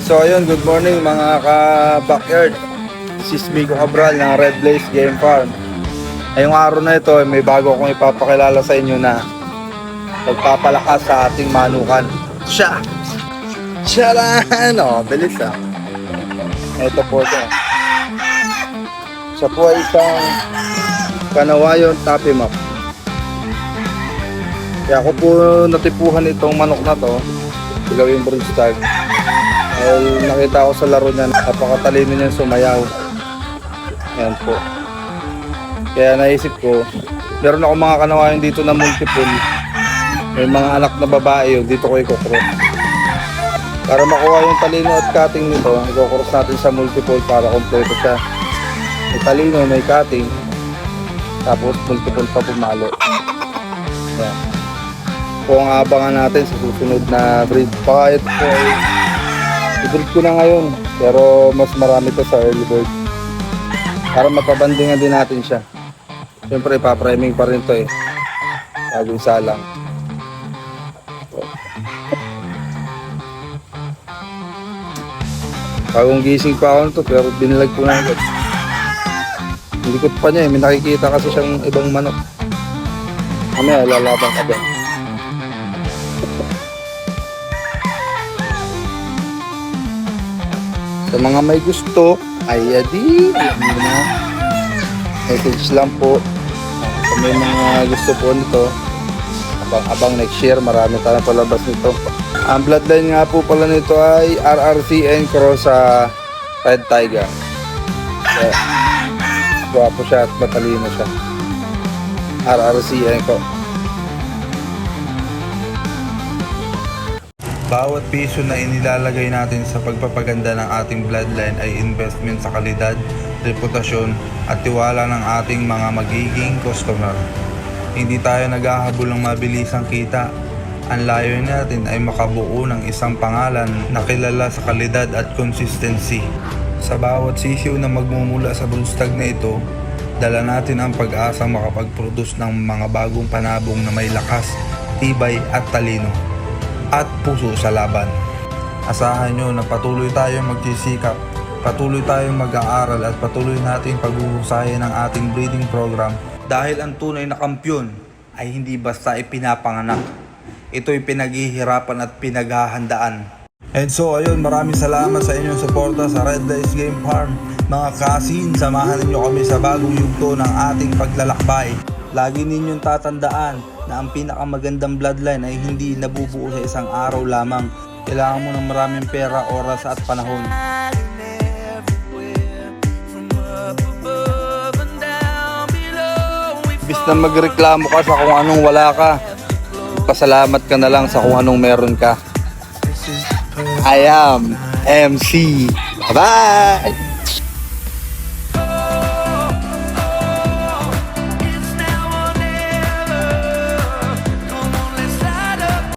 So ayun, good morning mga ka-backyard. This is Miko Cabral ng Red Blaze Game Farm. Ngayong araw na ito, may bago akong ipapakilala sa inyo na magpapalakas sa ating manukan. Siya! Charan! O, bilis ah. Ito po ito. Siya po ay isang Kanawayon Tappy Map. Kaya ako po natipuhan itong manok na to, gawing brood stag. Dahil nakita ko sa laro niya, napakatalino niya sumayaw. Ayan po. Kaya naisip ko, meron ako mga kanawayon dito na multiple. May mga anak na babae, dito ko i-cross. Para makuha yung talino at cutting nito, i-cross natin sa multiple para kompleto siya. May talino, may cutting, tapos multiple pa pumalo. Ayan. Kung abangan natin sa susunod na breed. Baka ito po ay i-breed ko na ngayon, pero mas marami to sa early bird para mapabandingan din natin siya. Siyempre ipapriming pa rin to eh, bago isa lang. Bagong gising pa ako nito, pero binilag ko na agad. Hindi ko pa niya eh, may nakikita kasi siyang ibang manok. Mamaya lalabang ka din. Sa mga may gusto, ay adi, message lang po. Sa may mga gusto po nito, abang next year, marami tayong palabas nito. Ang bloodline nga po pala nito ay RRCN cross sa Red Tiger. So, guwapo siya at matalino siya. RRCN ko. Bawat piso na inilalagay natin sa pagpapaganda ng ating bloodline ay investment sa kalidad, reputasyon at tiwala ng ating mga magiging customer. Hindi tayo naghahabol ng mabilisang kita. Ang layo natin ay makabuo ng isang pangalan na kilala sa kalidad at consistency. Sa bawat sisiw na magmumula sa broodstag na ito, dala natin ang pag-asang makapag-produce ng mga bagong panabong na may lakas, tibay at talino at puso sa laban. Asahan nyo na patuloy tayong magsisikap, patuloy tayong mag-aaral at patuloy natin paghuhusayan ng ating breeding program dahil ang tunay na kampyon ay hindi basta ipinapanganak. Ito'y pinaghihirapan at pinaghahandaan. And so ayun, maraming salamat sa inyong suporta sa Red Blaze Game Farm. Mga kasin, samahan niyo kami sa bagong yugto ng ating paglalakbay. Lagi ninyong tatandaan na ang pinakamagandang bloodline ay hindi nabubuo sa isang araw lamang. Kailangan mo ng maraming pera, oras at panahon. Bis na magreklamo ka sa kung anong wala ka, pasalamat ka na lang sa kung anong meron ka. I am MC. Bye-bye!